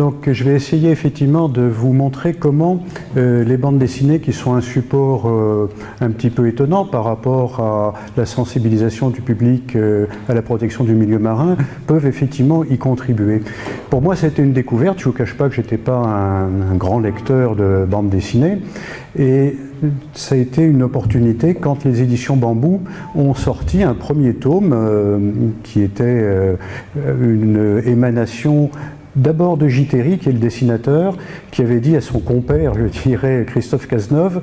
Donc je vais essayer effectivement de vous montrer comment les bandes dessinées, qui sont un support un petit peu étonnant par rapport à la sensibilisation du public à la protection du milieu marin, peuvent effectivement y contribuer. Pour moi, c'était une découverte. Je ne vous cache pas que je n'étais pas un grand lecteur de bandes dessinées. Et ça a été une opportunité quand les éditions Bambou ont sorti un premier tome qui était une émanation d'abord de J. Terry, qui est le dessinateur, qui avait dit à son compère, je dirais Christophe Cazeneuve,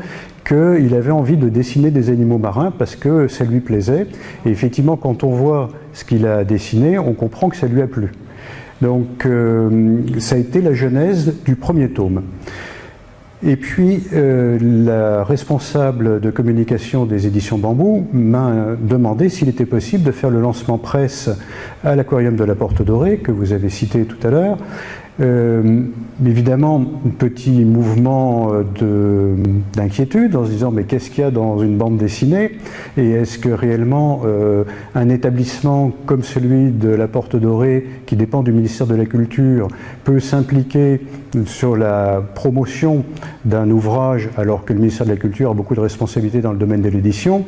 qu'il avait envie de dessiner des animaux marins parce que ça lui plaisait. Et effectivement, quand on voit ce qu'il a dessiné, on comprend que ça lui a plu. Donc ça a été la genèse du premier tome. Et puis, la responsable de communication des éditions Bambou m'a demandé s'il était possible de faire le lancement presse à l'Aquarium de la Porte Dorée, que vous avez cité tout à l'heure. Évidemment, un petit mouvement d'inquiétude en se disant mais qu'est-ce qu'il y a dans une bande dessinée et est-ce que réellement un établissement comme celui de la Porte Dorée qui dépend du ministère de la Culture peut s'impliquer sur la promotion d'un ouvrage alors que le ministère de la Culture a beaucoup de responsabilités dans le domaine de l'édition.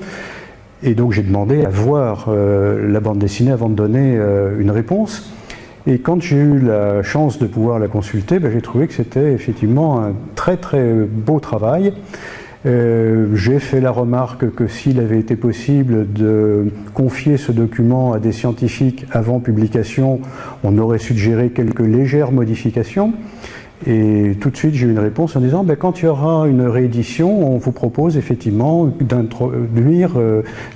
Et donc j'ai demandé à voir la bande dessinée avant de donner une réponse. Et quand j'ai eu la chance de pouvoir la consulter, j'ai trouvé que c'était effectivement un très très beau travail. J'ai fait la remarque que s'il avait été possible de confier ce document à des scientifiques avant publication, on aurait suggéré quelques légères modifications. Et tout de suite, j'ai eu une réponse en disant quand il y aura une réédition, on vous propose effectivement d'introduire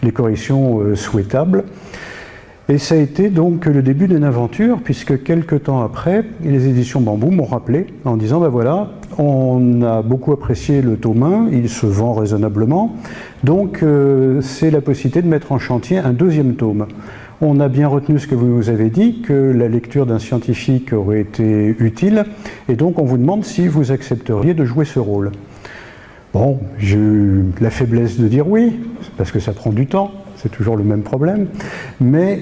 les corrections souhaitables. Et ça a été donc le début d'une aventure, puisque quelques temps après, les éditions Bambou m'ont rappelé en disant voilà, on a beaucoup apprécié le tome 1, il se vend raisonnablement, donc c'est la possibilité de mettre en chantier un deuxième tome. On a bien retenu ce que vous nous avez dit, que la lecture d'un scientifique aurait été utile, et donc on vous demande si vous accepteriez de jouer ce rôle. Bon, j'ai eu la faiblesse de dire oui, parce que ça prend du temps. C'est toujours le même problème, mais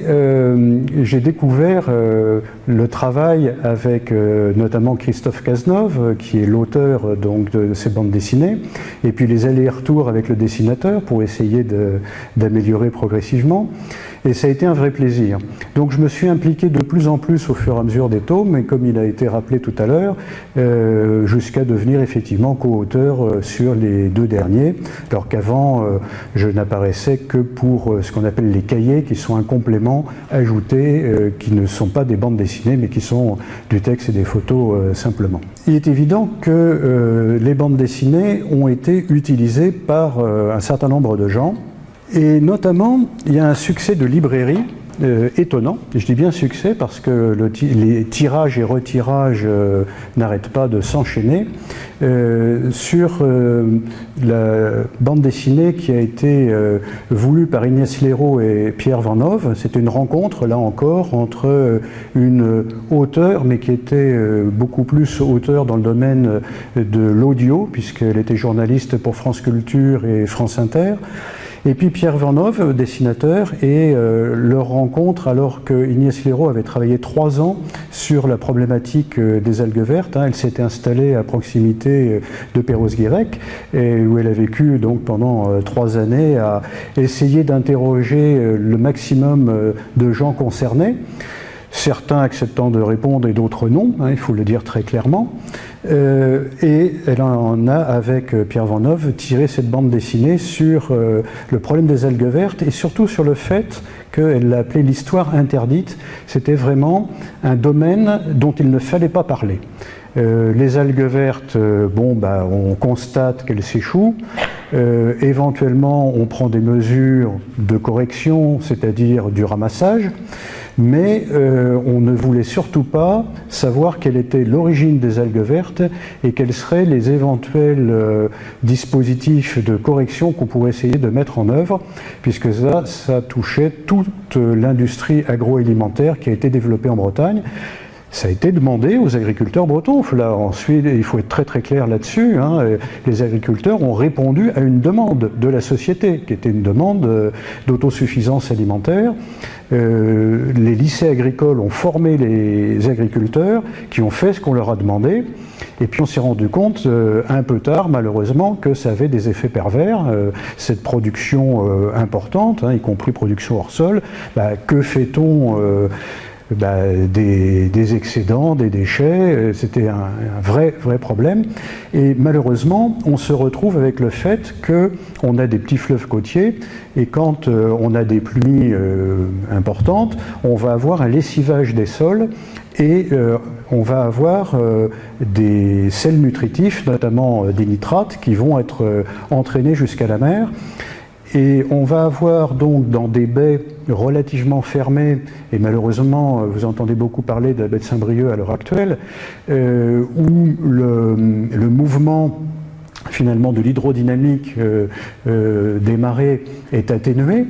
j'ai découvert le travail avec notamment Christophe Cazeneuve, qui est l'auteur donc de ces bandes dessinées, et puis les allers-retours avec le dessinateur pour essayer d'améliorer progressivement. Et ça a été un vrai plaisir. Donc je me suis impliqué de plus en plus au fur et à mesure des tomes, et comme il a été rappelé tout à l'heure, jusqu'à devenir effectivement co-auteur sur les deux derniers, alors qu'avant je n'apparaissais que pour ce qu'on appelle les cahiers, qui sont un complément ajouté, qui ne sont pas des bandes dessinées, mais qui sont du texte et des photos simplement. Il est évident que les bandes dessinées ont été utilisées par un certain nombre de gens, et notamment, il y a un succès de librairie étonnant. Je dis bien succès parce que les tirages et retirages n'arrêtent pas de s'enchaîner sur la bande dessinée qui a été voulue par Inès Leroux et Pierre Van Hove. C'était une rencontre, là encore, entre une auteure, mais qui était beaucoup plus auteure dans le domaine de l'audio, puisqu'elle était journaliste pour France Culture et France Inter, et puis Pierre Van Hove, dessinateur, et leur rencontre alors que Inès Leroux avait travaillé 3 ans sur la problématique des algues vertes. Elle s'était installée à proximité de Perros-Guirec, où elle a vécu donc pendant 3 années à essayer d'interroger le maximum de gens concernés, certains acceptant de répondre et d'autres non, il faut le dire très clairement. Et elle en a, avec Pierre Van Hove, tiré cette bande dessinée sur le problème des algues vertes et surtout sur le fait qu'elle l'a appelé l'histoire interdite. C'était vraiment un domaine dont il ne fallait pas parler. Les algues vertes, on constate qu'elles s'échouent. Éventuellement, on prend des mesures de correction, c'est-à-dire du ramassage. Mais on ne voulait surtout pas savoir quelle était l'origine des algues vertes et quels seraient les éventuels dispositifs de correction qu'on pourrait essayer de mettre en œuvre, puisque ça touchait toute l'industrie agroalimentaire qui a été développée en Bretagne. Ça a été demandé aux agriculteurs bretons. Là, ensuite, il faut être très très clair là-dessus. Hein. Les agriculteurs ont répondu à une demande de la société, qui était une demande d'autosuffisance alimentaire. Les lycées agricoles ont formé les agriculteurs qui ont fait ce qu'on leur a demandé. Et puis on s'est rendu compte un peu tard, malheureusement, que ça avait des effets pervers. Cette production importante, hein, y compris production hors sol, que fait-on des excédents, des déchets, c'était un vrai problème. Et malheureusement, on se retrouve avec le fait qu'on a des petits fleuves côtiers, et quand on a des pluies importantes, on va avoir un lessivage des sols, et on va avoir des sels nutritifs, notamment des nitrates, qui vont être entraînés jusqu'à la mer. Et on va avoir donc dans des baies relativement fermées, et malheureusement vous entendez beaucoup parler de la baie de Saint-Brieuc à l'heure actuelle, où le mouvement finalement de l'hydrodynamique des marées est atténué,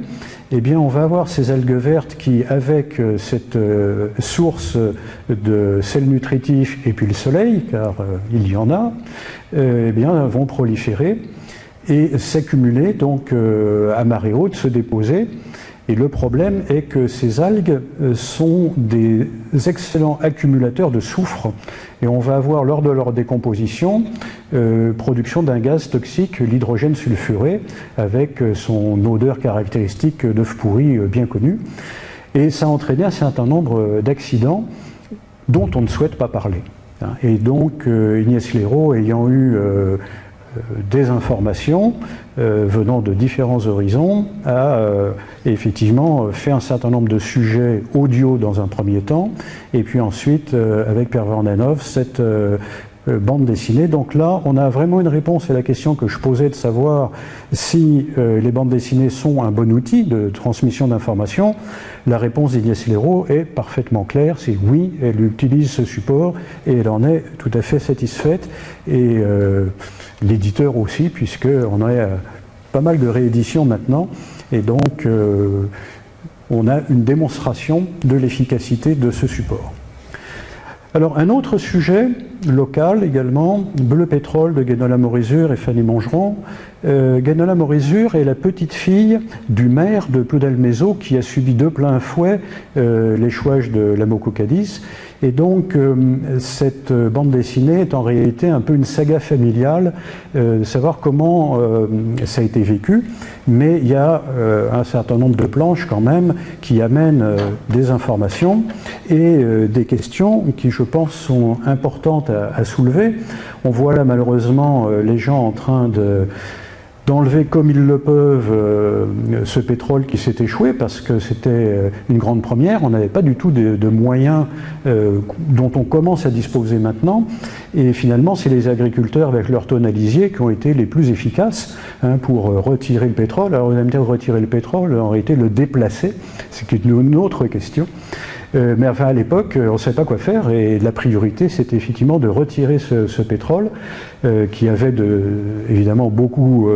eh bien on va avoir ces algues vertes qui, avec cette source de sels nutritifs et puis le soleil, car il y en a, eh bien vont proliférer et s'accumuler donc à marée haute, se déposer. Et le problème est que ces algues sont des excellents accumulateurs de soufre, et on va avoir lors de leur décomposition production d'un gaz toxique, l'hydrogène sulfuré, avec son odeur caractéristique d'œuf pourri bien connue. Et ça a entraîné un certain nombre d'accidents dont on ne souhaite pas parler. Et donc Ignace Leroux, ayant eu des informations venant de différents horizons, a effectivement fait un certain nombre de sujets audio dans un premier temps, et puis ensuite avec Per Vornanov cette bande dessinée. Donc là on a vraiment une réponse à la question que je posais de savoir si les bandes dessinées sont un bon outil de transmission d'informations. La réponse d'Ignace Leroux est parfaitement claire, c'est oui, elle utilise ce support et elle en est tout à fait satisfaite, et l'éditeur aussi, puisqu'on a pas mal de rééditions maintenant, et donc on a une démonstration de l'efficacité de ce support. Alors un autre sujet local également, Bleu Pétrole de Guénola Morizur et Fanny Mongeron. Guénola Morizur est la petite fille du maire de Ploudalmézeau qui a subi de plein fouet l'échouage de l'Amoco Cadiz. Et donc cette bande dessinée est en réalité un peu une saga familiale, de savoir comment ça a été vécu, mais il y a un certain nombre de planches quand même qui amènent des informations et des questions qui, je pense, sont importantes à soulever. On voit là malheureusement les gens en train d'enlever comme ils le peuvent ce pétrole qui s'est échoué, parce que c'était une grande première. On n'avait pas du tout de moyens dont on commence à disposer maintenant, et finalement c'est les agriculteurs avec leurs tonalisiers qui ont été les plus efficaces pour retirer le pétrole. Alors vous allez me dire, retirer le pétrole, en réalité le déplacer, c'est une autre question. Mais enfin à l'époque, on ne savait pas quoi faire, et la priorité c'était effectivement de retirer ce pétrole qui avait évidemment beaucoup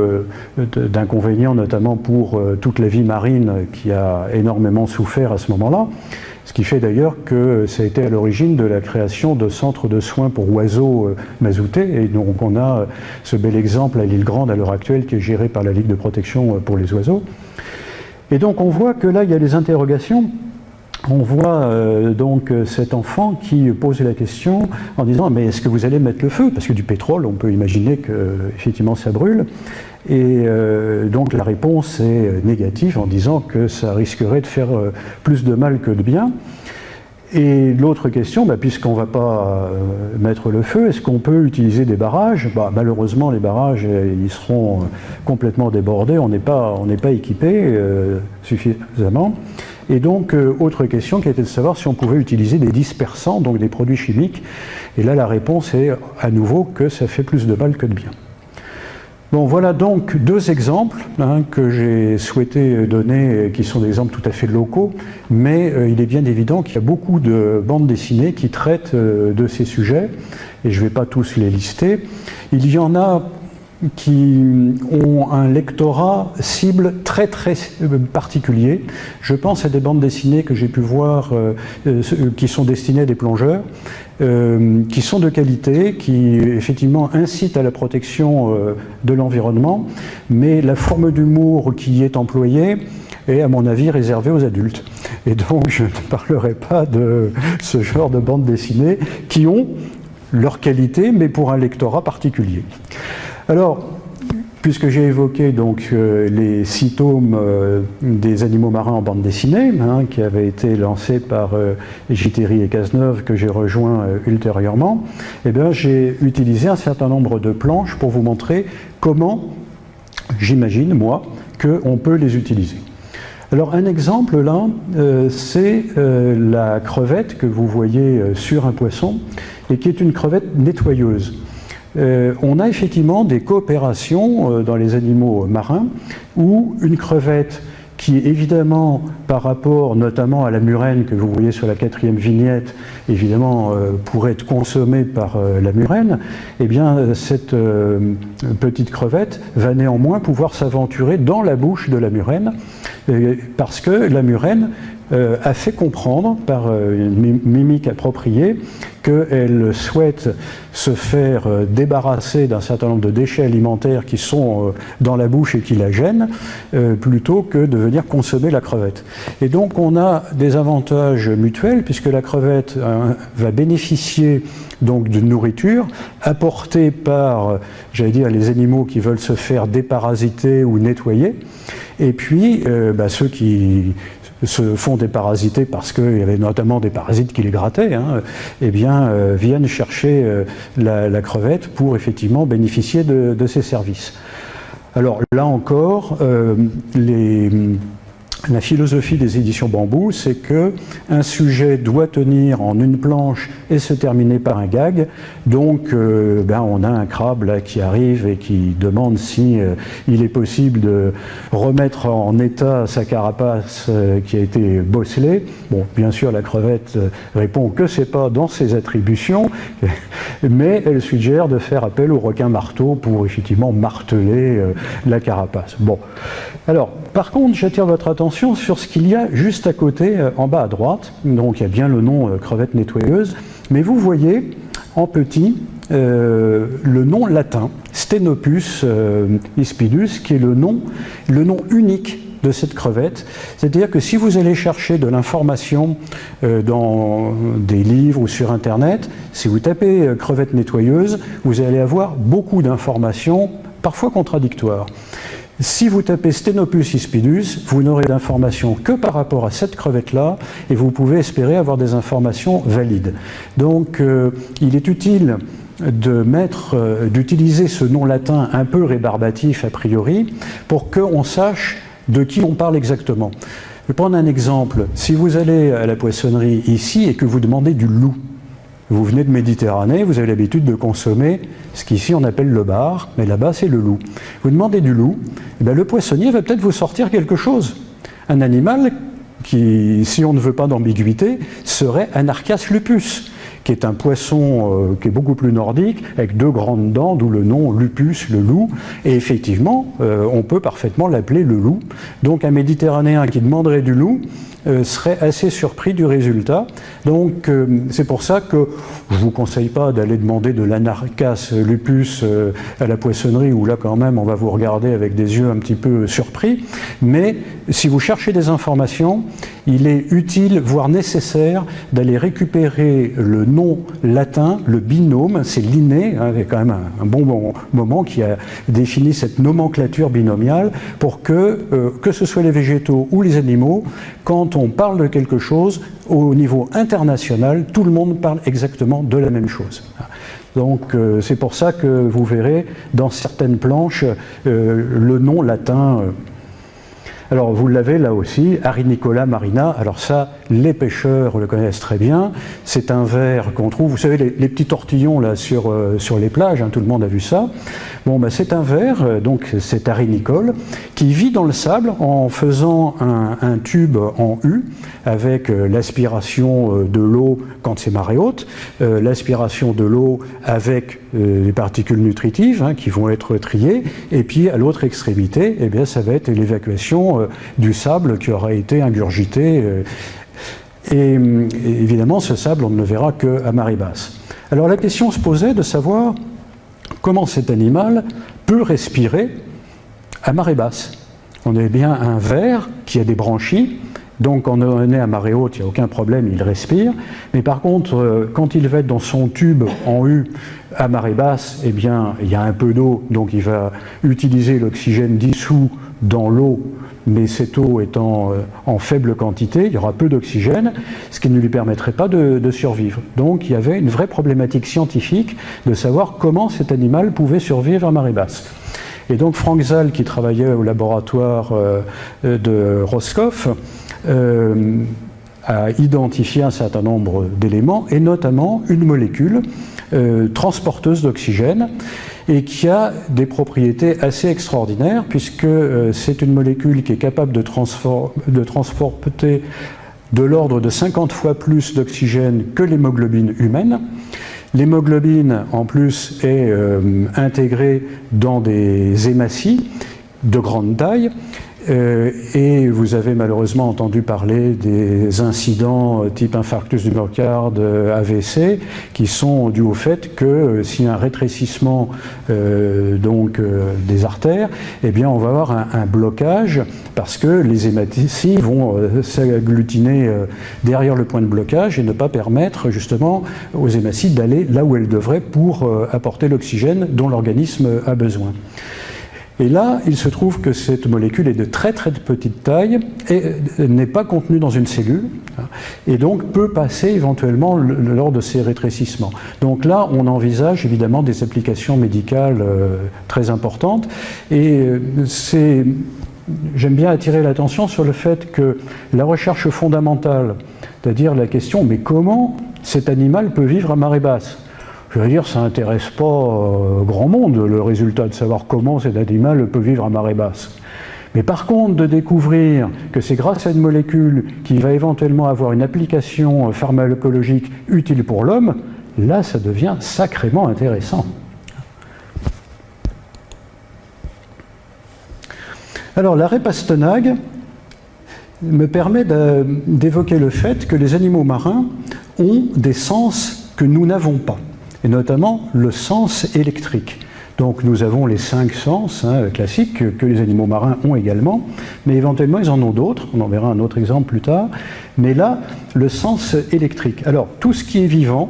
d'inconvénients, notamment pour toute la vie marine qui a énormément souffert à ce moment-là. Ce qui fait d'ailleurs que ça a été à l'origine de la création de centres de soins pour oiseaux mazoutés, et donc on a ce bel exemple à l'île Grande à l'heure actuelle qui est géré par la Ligue de protection pour les oiseaux. Et donc on voit que là il y a des interrogations. On voit donc cet enfant qui pose la question en disant « mais est-ce que vous allez mettre le feu ?» Parce que du pétrole, on peut imaginer qu'effectivement ça brûle. Et donc la réponse est négative en disant que ça risquerait de faire plus de mal que de bien. Et l'autre question, puisqu'on ne va pas mettre le feu, est-ce qu'on peut utiliser des barrages ? Malheureusement, les barrages ils seront complètement débordés, on n'est pas équipé suffisamment. Et donc, autre question qui était de savoir si on pouvait utiliser des dispersants, donc des produits chimiques. Et là, la réponse est à nouveau que ça fait plus de mal que de bien. Bon, voilà donc deux exemples que j'ai souhaité donner, qui sont des exemples tout à fait locaux, mais il est bien évident qu'il y a beaucoup de bandes dessinées qui traitent de ces sujets, et je ne vais pas tous les lister. Il y en a qui ont un lectorat cible très particulier. Je pense à des bandes dessinées que j'ai pu voir qui sont destinées à des plongeurs, qui sont de qualité, qui effectivement incitent à la protection de l'environnement, mais la forme d'humour qui y est employée est à mon avis réservée aux adultes. Et donc je ne parlerai pas de ce genre de bandes dessinées qui ont leur qualité, mais pour un lectorat particulier. Alors, puisque j'ai évoqué donc les 6 tomes des animaux marins en bande dessinée, qui avaient été lancés par Giteri et Cazeneuve, que j'ai rejoint ultérieurement, eh bien, j'ai utilisé un certain nombre de planches pour vous montrer comment, j'imagine, moi, qu'on peut les utiliser. Alors, un exemple, là, c'est la crevette que vous voyez sur un poisson, et qui est une crevette nettoyeuse. On a effectivement des coopérations dans les animaux marins où une crevette qui évidemment par rapport notamment à la murène que vous voyez sur la 4e vignette évidemment pourrait être consommée par la murène, eh bien cette petite crevette va néanmoins pouvoir s'aventurer dans la bouche de la murène parce que la murène a fait comprendre par une mimique appropriée qu'elle souhaite se faire débarrasser d'un certain nombre de déchets alimentaires qui sont dans la bouche et qui la gênent, plutôt que de venir consommer la crevette. Et donc on a des avantages mutuels, puisque la crevette va bénéficier donc d'une nourriture apportée par, j'allais dire, les animaux qui veulent se faire déparasiter ou nettoyer, et puis ceux qui se font déparasiter parce qu'il y avait notamment des parasites qui les grattaient, eh bien, viennent chercher la crevette pour effectivement bénéficier de ces services. Alors là encore, la philosophie des éditions Bambou, c'est qu'un sujet doit tenir en une planche et se terminer par un gag. Donc, on a un crabe là, qui arrive et qui demande si il est possible de remettre en état sa carapace qui a été bosselée. Bon, bien sûr, la crevette répond que c'est pas dans ses attributions, mais elle suggère de faire appel au requin-marteau pour effectivement marteler la carapace. Bon, alors, par contre, j'attire votre attention sur ce qu'il y a juste à côté, en bas à droite. Donc il y a bien le nom crevette nettoyeuse, mais vous voyez en petit le nom latin, Stenopus hispidus, qui est le nom unique de cette crevette. C'est-à-dire que si vous allez chercher de l'information dans des livres ou sur Internet, si vous tapez crevette nettoyeuse, vous allez avoir beaucoup d'informations, parfois contradictoires. Si vous tapez Stenopus hispidus, vous n'aurez d'informations que par rapport à cette crevette-là, et vous pouvez espérer avoir des informations valides. Donc, il est utile d'utiliser ce nom latin un peu rébarbatif a priori, pour qu'on sache de qui on parle exactement. Je vais prendre un exemple. Si vous allez à la poissonnerie ici et que vous demandez du loup, vous venez de Méditerranée, vous avez l'habitude de consommer ce qu'ici on appelle le bar, mais là-bas c'est le loup. Vous demandez du loup, et bien le poissonnier va peut-être vous sortir quelque chose. Un animal qui, si on ne veut pas d'ambiguïté, serait Anarchas lupus, qui est un poisson qui est beaucoup plus nordique, avec 2 grandes dents, d'où le nom lupus, le loup. Et effectivement, on peut parfaitement l'appeler le loup. Donc un Méditerranéen qui demanderait du loup serait assez surpris du résultat. Donc c'est pour ça que je ne vous conseille pas d'aller demander de l'Anarchas lupus à la poissonnerie, où là quand même on va vous regarder avec des yeux un petit peu surpris. Mais si vous cherchez des informations, il est utile, voire nécessaire, d'aller récupérer le nom latin, le binôme, c'est Linné, avec quand même un bon moment qui a défini cette nomenclature binomiale, pour que ce soit les végétaux ou les animaux, quand on parle de quelque chose, au niveau international, tout le monde parle exactement de la même chose. Donc c'est pour ça que vous verrez dans certaines planches le nom latin. Alors vous l'avez là aussi, Arinicola marina, alors ça les pêcheurs le connaissent très bien, c'est un ver qu'on trouve, vous savez les petits tortillons là sur les plages, hein, tout le monde a vu ça. Bon, ben, c'est un ver, donc c'est arénicole, qui vit dans le sable en faisant un tube en U avec l'aspiration de l'eau quand c'est marée haute, l'aspiration de l'eau avec les particules nutritives hein, qui vont être triées, et puis à l'autre extrémité, eh bien, ça va être l'évacuation du sable qui aura été ingurgité. Et évidemment, ce sable, on ne le verra qu'à marée basse. Alors la question se posait de savoir comment cet animal peut respirer à marée basse. On est bien un ver qui a des branchies, donc quand on est à marée haute, il n'y a aucun problème, il respire. Mais par contre, quand il va être dans son tube en U à marée basse, eh bien, il y a un peu d'eau, donc il va utiliser l'oxygène dissous dans l'eau, mais cette eau étant en faible quantité, il y aura peu d'oxygène, ce qui ne lui permettrait pas de survivre. Donc il y avait une vraie problématique scientifique de savoir comment cet animal pouvait survivre à marée basse. Et donc Frank Zal, qui travaillait au laboratoire de Roscoff, a identifié un certain nombre d'éléments, et notamment une molécule transporteuse d'oxygène, et qui a des propriétés assez extraordinaires, puisque c'est une molécule qui est capable de transporter de l'ordre de 50 fois plus d'oxygène que l'hémoglobine humaine. L'hémoglobine, en plus, est intégrée dans des hématies de grande taille, et vous avez malheureusement entendu parler des incidents type infarctus du myocarde, AVC, qui sont dus au fait que s'il y a un rétrécissement des artères, eh bien on va avoir un blocage parce que les hématies vont s'agglutiner derrière le point de blocage et ne pas permettre justement aux hématies d'aller là où elles devraient pour apporter l'oxygène dont l'organisme a besoin. Et là, il se trouve que cette molécule est de très très petite taille et n'est pas contenue dans une cellule, et donc peut passer éventuellement lors de ces rétrécissements. Donc là, on envisage évidemment des applications médicales très importantes, et j'aime bien attirer l'attention sur le fait que la recherche fondamentale, c'est-à-dire la question, mais comment cet animal peut vivre à marée basse ? Je veux dire, ça n'intéresse pas grand monde, le résultat de savoir comment cet animal peut vivre à marée basse. Mais par contre, de découvrir que c'est grâce à une molécule qui va éventuellement avoir une application pharmacologique utile pour l'homme, là, ça devient sacrément intéressant. Alors, l'arrêt Pastenague me permet d'évoquer le fait que les animaux marins ont des sens que nous n'avons pas, et notamment le sens électrique. Donc nous avons les 5 sens classiques que les animaux marins ont également, mais éventuellement ils en ont d'autres, on en verra un autre exemple plus tard, mais là, le sens électrique. Alors, tout ce qui est vivant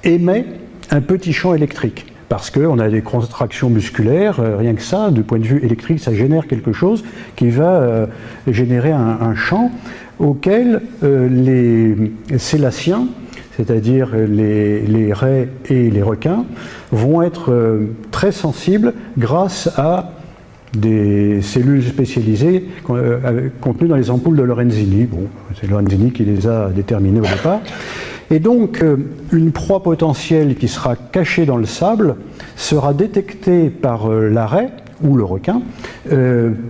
émet un petit champ électrique, parce qu'on a des contractions musculaires, rien que ça, du point de vue électrique, ça génère quelque chose qui va générer un champ auquel les sélaciens, c'est-à-dire les raies et les requins, vont être très sensibles grâce à des cellules spécialisées contenues dans les ampoules de Lorenzini. Bon, c'est Lorenzini qui les a déterminées au départ. Et donc, une proie potentielle qui sera cachée dans le sable sera détectée par la raie ou le requin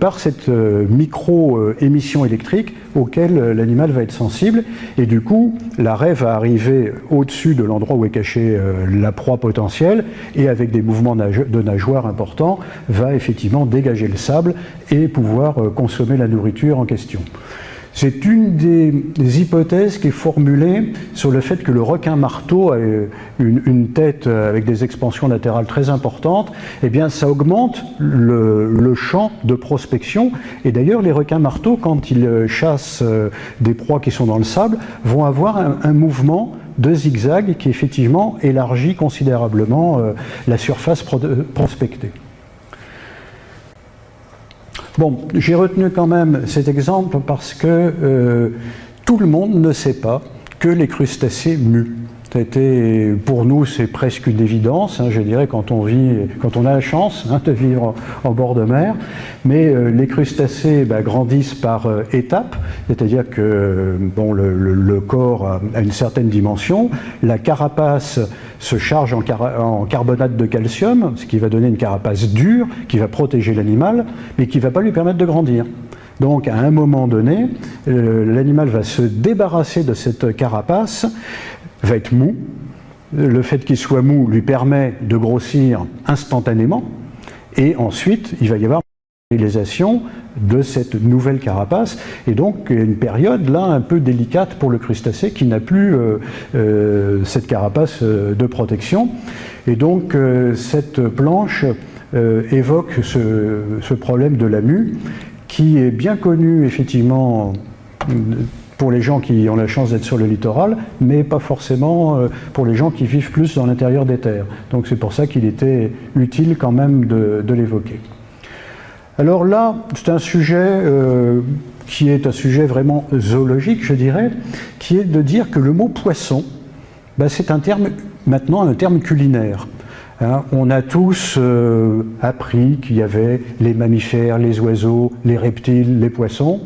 par cette micro-émission électrique auquel l'animal va être sensible, et du coup la raie va arriver au-dessus de l'endroit où est cachée la proie potentielle, et avec des mouvements de nageoire importants va effectivement dégager le sable et pouvoir consommer la nourriture en question. C'est une des hypothèses qui est formulée sur le fait que le requin-marteau a une tête avec des expansions latérales très importantes. Eh bien, ça augmente le champ de prospection. Et d'ailleurs, les requins-marteaux, quand ils chassent des proies qui sont dans le sable, vont avoir un mouvement de zigzag qui effectivement élargit considérablement la surface prospectée. Bon, j'ai retenu quand même cet exemple parce que tout le monde ne sait pas que les crustacés muent. Pour nous, c'est presque une évidence, je dirais, quand on a la chance de vivre en bord de mer. Mais les crustacés grandissent par étapes, c'est-à-dire que le corps a une certaine dimension, la carapace se charge en carbonate de calcium, ce qui va donner une carapace dure, qui va protéger l'animal, mais qui ne va pas lui permettre de grandir. Donc à un moment donné, l'animal va se débarrasser de cette carapace, va être mou. Le fait qu'il soit mou lui permet de grossir instantanément, et ensuite il va y avoir une stérilisation de cette nouvelle carapace, et donc une période là un peu délicate pour le crustacé qui n'a plus cette carapace de protection. Et donc cette planche évoque ce problème de la mue, qui est bien connu effectivement pour les gens qui ont la chance d'être sur le littoral, mais pas forcément pour les gens qui vivent plus dans l'intérieur des terres. Donc c'est pour ça qu'il était utile quand même de l'évoquer. Alors là, c'est un sujet qui est un sujet vraiment zoologique, je dirais, qui est de dire que le mot poisson, c'est maintenant un terme culinaire. On a tous appris qu'il y avait les mammifères, les oiseaux, les reptiles, les poissons.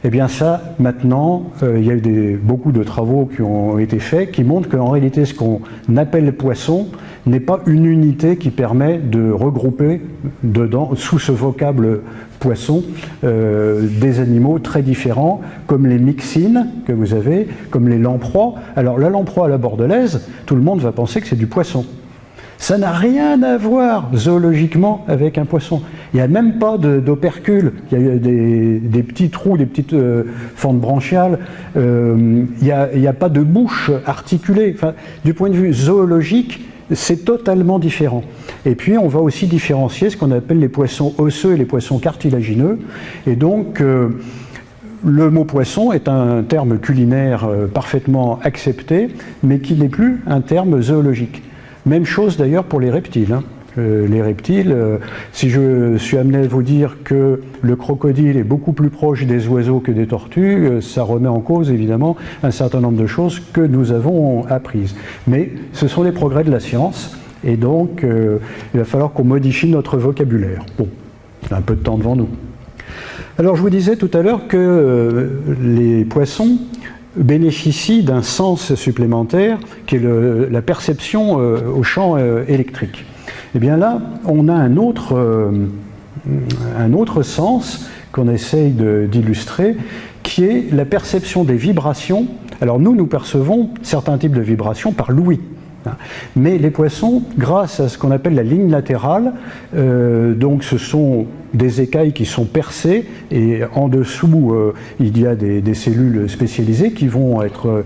Eh bien ça, maintenant, il y a eu beaucoup de travaux qui ont été faits qui montrent qu'en réalité, ce qu'on appelle poisson n'est pas une unité qui permet de regrouper dedans, sous ce vocable poisson, des animaux très différents, comme les myxines que vous avez, comme les lamproies. Alors la lamproie à la bordelaise, tout le monde va penser que c'est du poisson. Ça n'a rien à voir zoologiquement avec un poisson. Il n'y a même pas d'opercule. Il y a des petits trous, des petites fentes branchiales. Il n'y a pas de bouche articulée. Enfin, du point de vue zoologique, c'est totalement différent. Et puis, on va aussi différencier ce qu'on appelle les poissons osseux et les poissons cartilagineux. Et donc, le mot poisson est un terme culinaire parfaitement accepté, mais qui n'est plus un terme zoologique. Même chose d'ailleurs pour les reptiles. Les reptiles, si je suis amené à vous dire que le crocodile est beaucoup plus proche des oiseaux que des tortues, ça remet en cause évidemment un certain nombre de choses que nous avons apprises. Mais ce sont les progrès de la science, et donc il va falloir qu'on modifie notre vocabulaire. Bon, on a un peu de temps devant nous. Alors je vous disais tout à l'heure que les poissons bénéficient d'un sens supplémentaire qui est la perception au champ électrique. Et bien là, on a un autre sens qu'on essaye d'illustrer, qui est la perception des vibrations. Alors nous percevons certains types de vibrations par l'ouïe. Mais les poissons, grâce à ce qu'on appelle la ligne latérale, donc ce sont des écailles qui sont percées, et en dessous il y a des cellules spécialisées qui vont être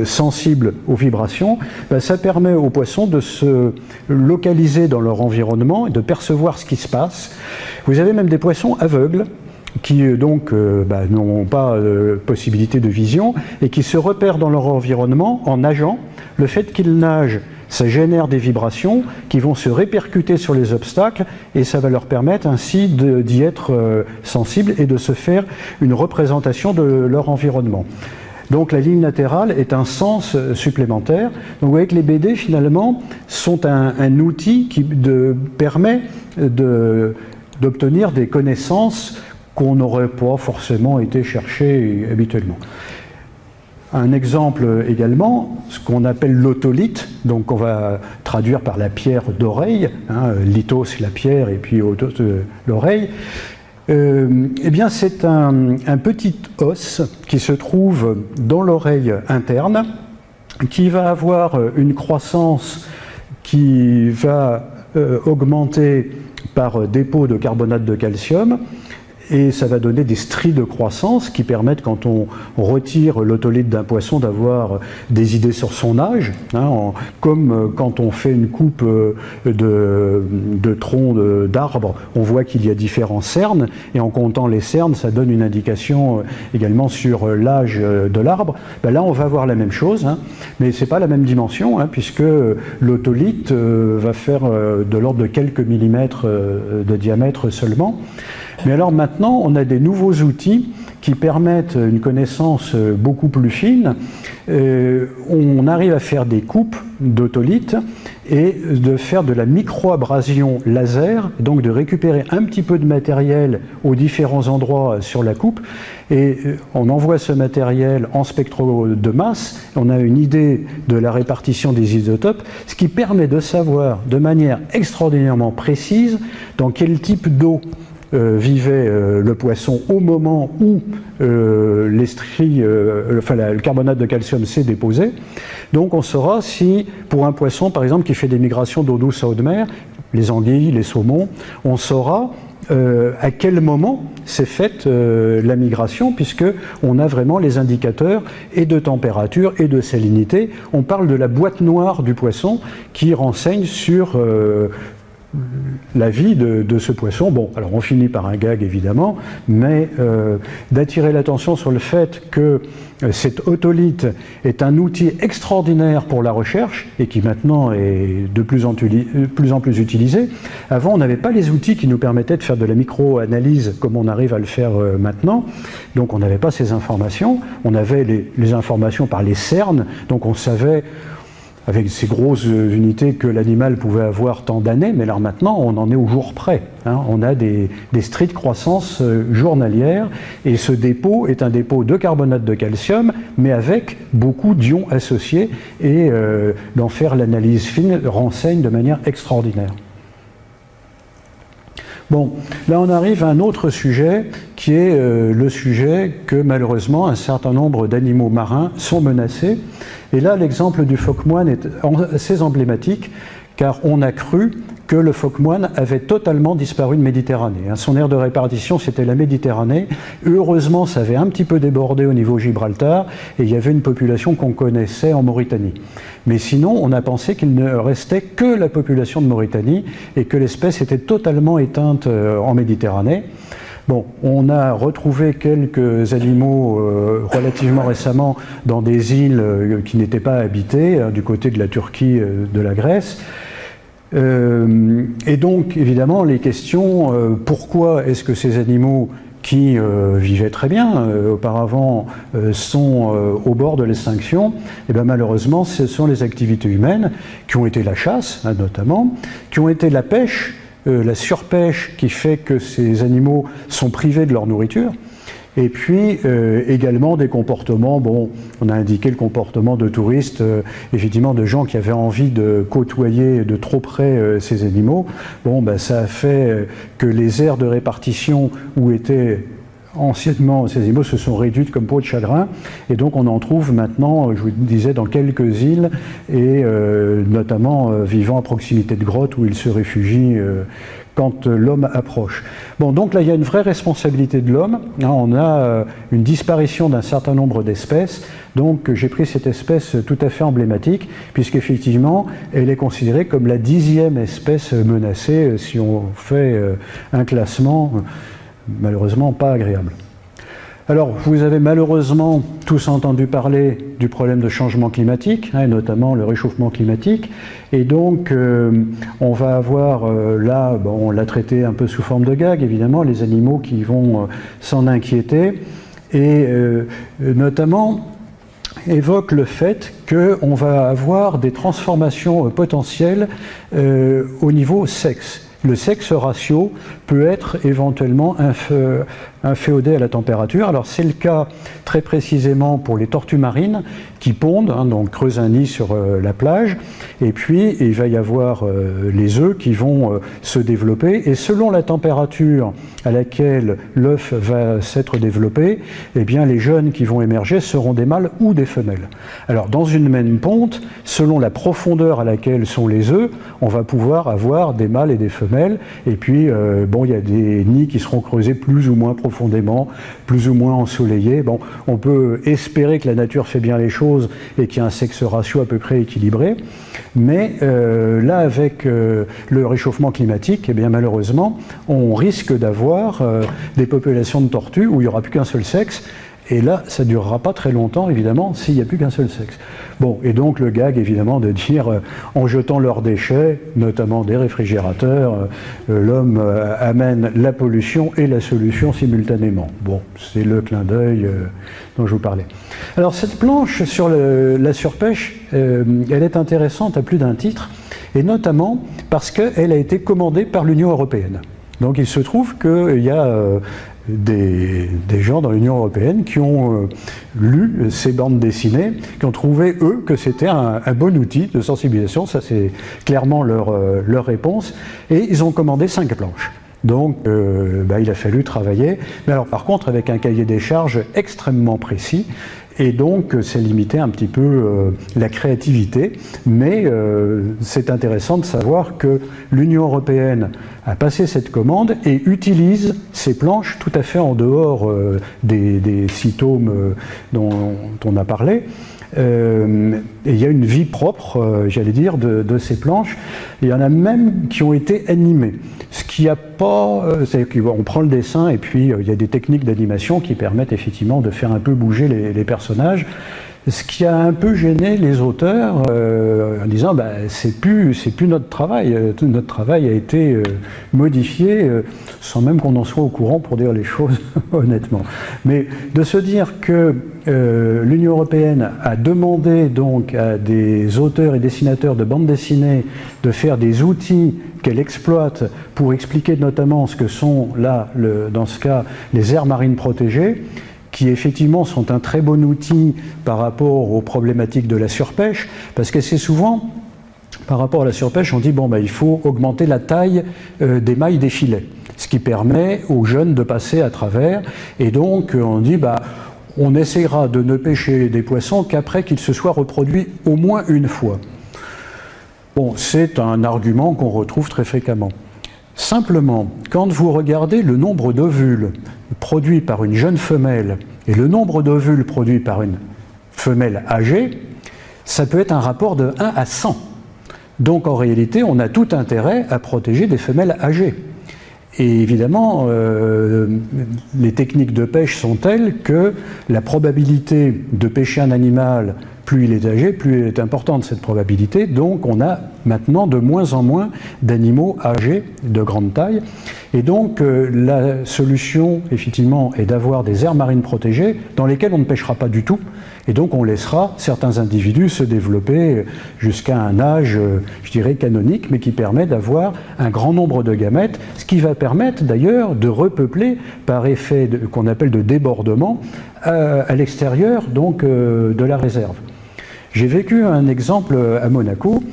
sensibles aux vibrations. Ça permet aux poissons de se localiser dans leur environnement et de percevoir ce qui se passe. Vous avez même des poissons aveugles qui donc n'ont pas de possibilité de vision et qui se repèrent dans leur environnement en nageant. Le fait qu'ils nagent, ça génère des vibrations qui vont se répercuter sur les obstacles, et ça va leur permettre ainsi d'y être sensibles et de se faire une représentation de leur environnement. Donc la ligne latérale est un sens supplémentaire. Donc vous voyez que les BD finalement sont un outil qui permet d'obtenir des connaissances qu'on n'aurait pas forcément été chercher habituellement. Un exemple également, ce qu'on appelle l'otolithe, donc on va traduire par la pierre d'oreille, lithos c'est la pierre et puis otos l'oreille. Eh bien c'est un petit os qui se trouve dans l'oreille interne, qui va avoir une croissance qui va augmenter par dépôt de carbonate de calcium, et ça va donner des stries de croissance qui permettent, quand on retire l'otolithe d'un poisson, d'avoir des idées sur son âge, comme quand on fait une coupe de troncs d'arbres, on voit qu'il y a différents cernes, et en comptant les cernes, ça donne une indication également sur l'âge de l'arbre. Là, on va voir la même chose, mais ce n'est pas la même dimension, puisque l'otolithe va faire de l'ordre de quelques millimètres de diamètre seulement. Mais alors maintenant, on a des nouveaux outils qui permettent une connaissance beaucoup plus fine, on arrive à faire des coupes d'otolithes et de faire de la microabrasion laser, donc de récupérer un petit peu de matériel aux différents endroits sur la coupe, et on envoie ce matériel en spectro de masse, on a une idée de la répartition des isotopes, ce qui permet de savoir de manière extraordinairement précise dans quel type d'eau vivait le poisson au moment où le carbonate de calcium s'est déposé. Donc on saura si, pour un poisson par exemple qui fait des migrations d'eau douce à eau de mer, les anguilles, les saumons, on saura à quel moment s'est faite la migration, puisqu'on a vraiment les indicateurs et de température et de salinité. On parle de la boîte noire du poisson qui renseigne sur la vie de ce poisson. Bon, alors on finit par un gag évidemment, mais d'attirer l'attention sur le fait que cet otolithe est un outil extraordinaire pour la recherche et qui maintenant est de plus en plus utilisé. Avant, on n'avait pas les outils qui nous permettaient de faire de la micro-analyse comme on arrive à le faire maintenant, donc on n'avait pas ces informations. On avait les informations par les cernes, donc on savait avec ces grosses unités que l'animal pouvait avoir tant d'années, mais alors maintenant on en est au jour près. Hein. On a des strictes croissances journalières, et ce dépôt est un dépôt de carbonate de calcium, mais avec beaucoup d'ions associés, et d'en faire l'analyse fine renseigne de manière extraordinaire. Bon, là on arrive à un autre sujet qui est le sujet que malheureusement un certain nombre d'animaux marins sont menacés. Et là l'exemple du phoque moine est assez emblématique, car on a cru que le phoque moine avait totalement disparu de Méditerranée. Son aire de répartition, c'était la Méditerranée. Heureusement, ça avait un petit peu débordé au niveau Gibraltar, et il y avait une population qu'on connaissait en Mauritanie. Mais sinon, on a pensé qu'il ne restait que la population de Mauritanie, et que l'espèce était totalement éteinte en Méditerranée. Bon, on a retrouvé quelques animaux relativement récemment dans des îles qui n'étaient pas habitées, du côté de la Turquie, de la Grèce. Et donc, évidemment, les questions, pourquoi est-ce que ces animaux qui vivaient très bien auparavant sont au bord de l'extinction? Et bien malheureusement, ce sont les activités humaines qui ont été la chasse, hein, notamment, qui ont été la pêche, la surpêche qui fait que ces animaux sont privés de leur nourriture. Et puis également des comportements, bon, on a indiqué le comportement de touristes, effectivement de gens qui avaient envie de côtoyer de trop près ces animaux. Bon, ben, ça a fait que les aires de répartition où étaient anciennement ces animaux se sont réduites comme peau de chagrin, et donc on en trouve maintenant, je vous disais, dans quelques îles, et notamment vivant à proximité de grottes où ils se réfugient quand l'homme approche. Bon, donc là, il y a une vraie responsabilité de l'homme. On a une disparition d'un certain nombre d'espèces, donc j'ai pris cette espèce tout à fait emblématique, puisqu'effectivement, elle est considérée comme la 10e espèce menacée, si on fait un classement malheureusement pas agréable. Alors, vous avez malheureusement tous entendu parler du problème de changement climatique, hein, et notamment le réchauffement climatique. Et donc, on va avoir là, bon, on l'a traité un peu sous forme de gag, évidemment, les animaux qui vont s'en inquiéter. Et notamment, évoque le fait qu'on va avoir des transformations potentielles au niveau sexe. Le sexe ratio peut être éventuellement inféodé à la température. Alors c'est le cas très précisément pour les tortues marines qui pondent, hein, donc creusent un nid sur la plage, et puis il va y avoir les œufs qui vont se développer, et selon la température à laquelle l'œuf va s'être développé, eh bien les jeunes qui vont émerger seront des mâles ou des femelles. Alors dans une même ponte, selon la profondeur à laquelle sont les œufs, on va pouvoir avoir des mâles et des femelles, et puis bon, il y a des nids qui seront creusés plus ou moins profondément, plus ou moins ensoleillés. Bon, on peut espérer que la nature fait bien les choses et qu'il y a un sexe ratio à peu près équilibré, mais là avec le réchauffement climatique, eh bien malheureusement on risque d'avoir des populations de tortues où il n'y aura plus qu'un seul sexe, Et là, ça ne durera pas très longtemps, évidemment, s'il n'y a plus qu'un seul sexe. Bon, et donc le gag, évidemment, de dire, en jetant leurs déchets, notamment des réfrigérateurs, l'homme amène la pollution et la solution simultanément. Bon, c'est le clin d'œil dont je vous parlais. Alors, cette planche sur la surpêche, elle est intéressante à plus d'un titre, et notamment parce qu'elle a été commandée par l'Union européenne. Donc, il se trouve qu'il y a des gens dans l'Union européenne qui ont lu ces bandes dessinées, qui ont trouvé, eux, que c'était un bon outil de sensibilisation. Ça, c'est clairement leur réponse. Et ils ont commandé 5 planches. Donc, il a fallu travailler. Mais alors, par contre, avec un cahier des charges extrêmement précis. Et donc, c'est limité un petit peu la créativité. Mais c'est intéressant de savoir que l'Union européenne a passé cette commande et utilise ces planches tout à fait en dehors des cytomes dont on a parlé. Et il y a une vie propre, j'allais dire, de ces planches. Il y en a même qui ont été animées. Ce qui a pas, c'est qu'on prend le dessin et puis il y a des techniques d'animation qui permettent effectivement de faire un peu bouger les personnages. Ce qui a un peu gêné les auteurs en disant c'est plus notre travail. Notre travail a été modifié sans même qu'on en soit au courant, pour dire les choses honnêtement. Mais de se dire que l'Union européenne a demandé donc à des auteurs et dessinateurs de bandes dessinées de faire des outils qu'elle exploite pour expliquer notamment ce que sont là, dans ce cas, les aires marines protégées, qui effectivement sont un très bon outil par rapport aux problématiques de la surpêche, parce qu'assez souvent, par rapport à la surpêche, on dit il faut augmenter la taille des mailles des filets, ce qui permet aux jeunes de passer à travers, et donc on dit on essaiera de ne pêcher des poissons qu'après qu'ils se soient reproduits au moins une fois. Bon, c'est un argument qu'on retrouve très fréquemment. Simplement, quand vous regardez le nombre d'ovules produits par une jeune femelle et le nombre d'ovules produits par une femelle âgée, ça peut être un rapport de 1 à 100. Donc en réalité, on a tout intérêt à protéger des femelles âgées. Et évidemment, les techniques de pêche sont telles que la probabilité de pêcher un animal, plus il est âgé, plus elle est importante cette probabilité. Donc on a maintenant de moins en moins d'animaux âgés de grande taille. Et donc la solution, effectivement, est d'avoir des aires marines protégées dans lesquelles on ne pêchera pas du tout. Et donc on laissera certains individus se développer jusqu'à un âge, je dirais, canonique, mais qui permet d'avoir un grand nombre de gamètes, ce qui va permettre d'ailleurs de repeupler par effet qu'on appelle de débordement à l'extérieur donc de la réserve. J'ai vécu un exemple à Monaco,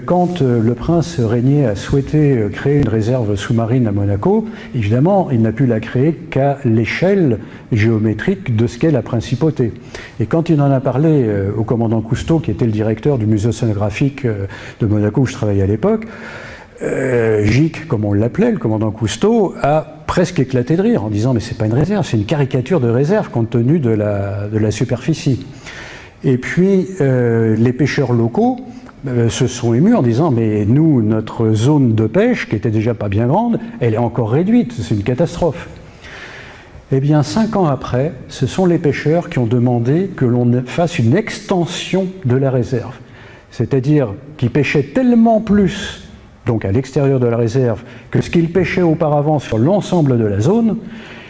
quand le prince régnier a souhaité créer une réserve sous-marine à Monaco. Évidemment, il n'a pu la créer qu'à l'échelle géométrique de ce qu'est la principauté. Et quand il en a parlé au commandant Cousteau, qui était le directeur du musée océanographique de Monaco où je travaillais à l'époque, Gic, comme on l'appelait, le commandant Cousteau, a presque éclaté de rire en disant « mais c'est pas une réserve, c'est une caricature de réserve compte tenu de la superficie ». Et puis les pêcheurs locaux se sont émus en disant « mais nous, notre zone de pêche, qui était déjà pas bien grande, elle est encore réduite, c'est une catastrophe ». Eh bien, 5 ans après, ce sont les pêcheurs qui ont demandé que l'on fasse une extension de la réserve. C'est-à-dire qu'ils pêchaient tellement plus, donc à l'extérieur de la réserve, que ce qu'ils pêchaient auparavant sur l'ensemble de la zone,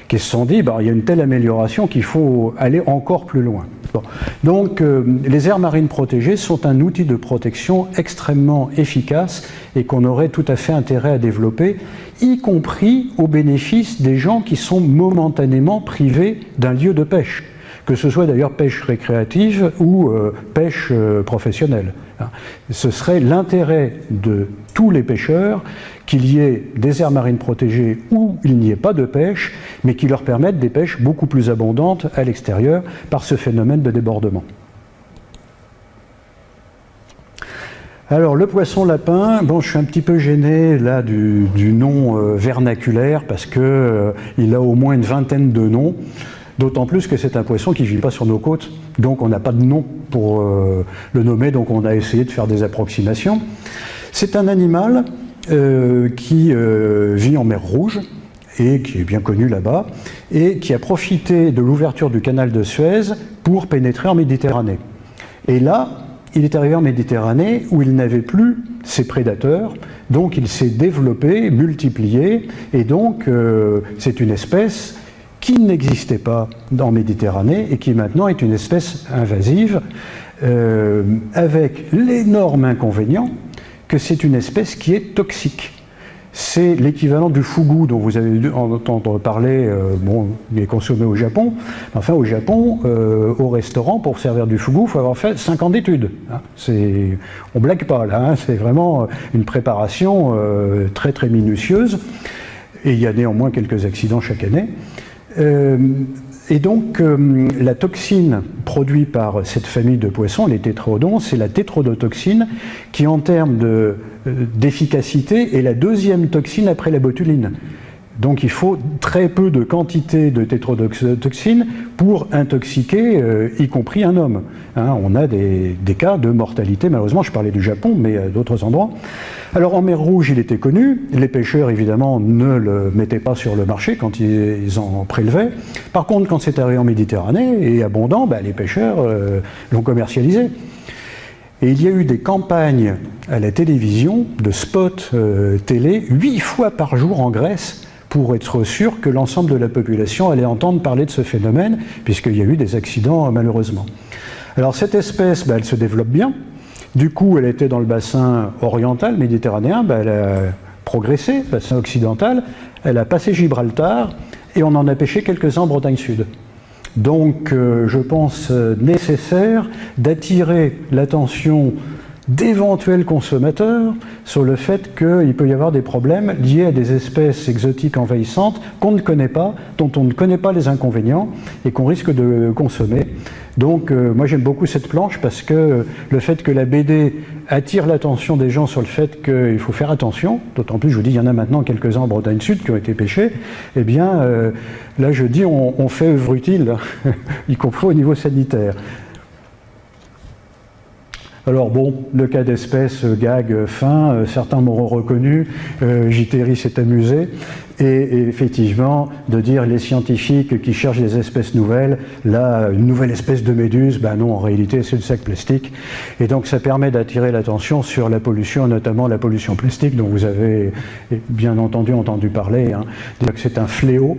qu'ils se sont dit il y a une telle amélioration qu'il faut aller encore plus loin. Bon. Donc les aires marines protégées sont un outil de protection extrêmement efficace et qu'on aurait tout à fait intérêt à développer, y compris au bénéfice des gens qui sont momentanément privés d'un lieu de pêche, que ce soit d'ailleurs pêche récréative ou pêche professionnelle. Ce serait l'intérêt de tous les pêcheurs qu'il y ait des aires marines protégées où il n'y ait pas de pêche, mais qui leur permettent des pêches beaucoup plus abondantes à l'extérieur par ce phénomène de débordement. Alors le poisson lapin, je suis un petit peu gêné là du nom vernaculaire parce que il a au moins une vingtaine de noms. D'autant plus que c'est un poisson qui ne vit pas sur nos côtes, donc on n'a pas de nom pour le nommer, donc on a essayé de faire des approximations. C'est un animal qui vit en mer Rouge et qui est bien connu là-bas, et qui a profité de l'ouverture du canal de Suez pour pénétrer en Méditerranée. Et là, il est arrivé en Méditerranée où il n'avait plus ses prédateurs, donc il s'est développé, multiplié, et donc c'est une espèce qui n'existait pas en Méditerranée et qui maintenant est une espèce invasive, avec l'énorme inconvénient que c'est une espèce qui est toxique. C'est l'équivalent du fugu dont vous avez dû entendre parler, bon, il est consommé au Japon. Enfin, au Japon, au restaurant, pour servir du fugu, il faut avoir fait 5 ans d'études. Hein. On ne blague pas là, hein. C'est vraiment une préparation très très minutieuse. Et il y a néanmoins quelques accidents chaque année. Et donc, la toxine produite par cette famille de poissons, les tétrodons, c'est la tétrodotoxine qui, en termes d'efficacité, est la deuxième toxine après la botuline. Donc, il faut très peu de quantité de tétrodotoxine pour intoxiquer, y compris un homme. Hein, on a des cas de mortalité, malheureusement, je parlais du Japon, mais à d'autres endroits. Alors, en mer Rouge, il était connu. Les pêcheurs, évidemment, ne le mettaient pas sur le marché quand ils en prélevaient. Par contre, quand c'est arrivé en Méditerranée et abondant, bah, les pêcheurs l'ont commercialisé. Et il y a eu des campagnes à la télévision, de spots télé, 8 fois par jour en Grèce, pour être sûr que l'ensemble de la population allait entendre parler de ce phénomène, puisqu'il y a eu des accidents malheureusement. Alors cette espèce, bah, elle se développe bien. Du coup, elle était dans le bassin oriental, méditerranéen, bah, elle a progressé, bassin occidental, elle a passé Gibraltar, et on en a pêché quelques-uns en Bretagne Sud. Donc, je pense nécessaire d'attirer l'attention d'éventuels consommateurs sur le fait qu'il peut y avoir des problèmes liés à des espèces exotiques envahissantes qu'on ne connaît pas, dont on ne connaît pas les inconvénients et qu'on risque de consommer. Donc moi j'aime beaucoup cette planche parce que le fait que la BD attire l'attention des gens sur le fait qu'il faut faire attention, d'autant plus je vous dis il y en a maintenant quelques-uns en Bretagne Sud qui ont été pêchés, eh bien là je dis on fait œuvre utile, y compris au niveau sanitaire. Alors bon, le cas d'espèce, gag fin, certains m'auront reconnu, JTRI s'est amusé, et effectivement, de dire les scientifiques qui cherchent des espèces nouvelles, là, une nouvelle espèce de méduse, ben non, en réalité, c'est le sac plastique. Et donc, ça permet d'attirer l'attention sur la pollution, notamment la pollution plastique, dont vous avez bien entendu parler, hein. C'est-à-dire que c'est un fléau.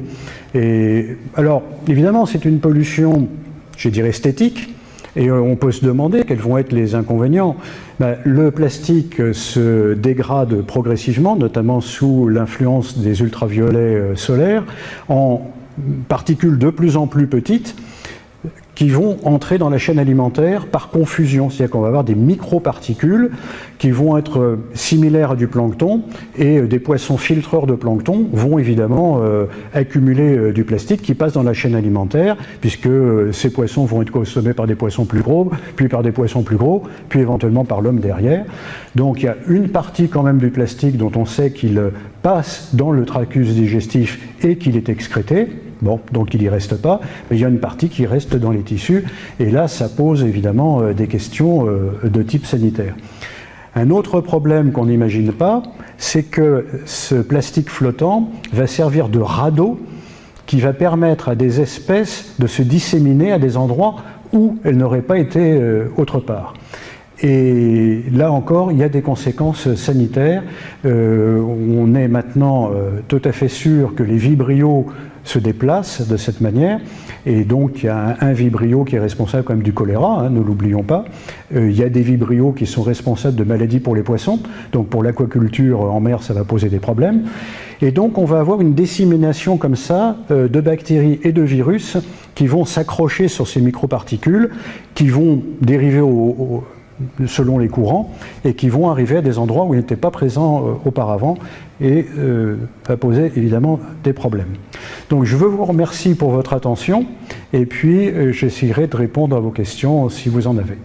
Et alors, évidemment, c'est une pollution, je dirais, esthétique. Et on peut se demander quels vont être les inconvénients. Ben, le plastique se dégrade progressivement, notamment sous l'influence des ultraviolets solaires, en particules de plus en plus petites qui vont entrer dans la chaîne alimentaire par confusion. C'est-à-dire qu'on va avoir des microparticules qui vont être similaires à du plancton, et des poissons filtreurs de plancton vont évidemment accumuler du plastique qui passe dans la chaîne alimentaire, puisque ces poissons vont être consommés par des poissons plus gros, puis par des poissons plus gros, puis éventuellement par l'homme derrière. Donc il y a une partie quand même du plastique dont on sait qu'il passe dans le tractus digestif et qu'il est excrété. Bon, donc il n'y reste pas, mais il y a une partie qui reste dans les tissus, et là ça pose évidemment des questions de type sanitaire. Un autre problème qu'on n'imagine pas, c'est que ce plastique flottant va servir de radeau qui va permettre à des espèces de se disséminer à des endroits où elles n'auraient pas été autre part. Et là encore, il y a des conséquences sanitaires. On est maintenant tout à fait sûr que les vibrios se déplacent de cette manière, et donc il y a un vibrio qui est responsable quand même du choléra, hein, ne l'oublions pas. Il y a des vibrios qui sont responsables de maladies pour les poissons, donc pour l'aquaculture en mer ça va poser des problèmes. Et donc on va avoir une dissémination comme ça de bactéries et de virus qui vont s'accrocher sur ces microparticules, qui vont dériver selon les courants, et qui vont arriver à des endroits où ils n'étaient pas présents auparavant, et va poser évidemment des problèmes. Donc je vous remercie pour votre attention, et puis j'essaierai de répondre à vos questions si vous en avez.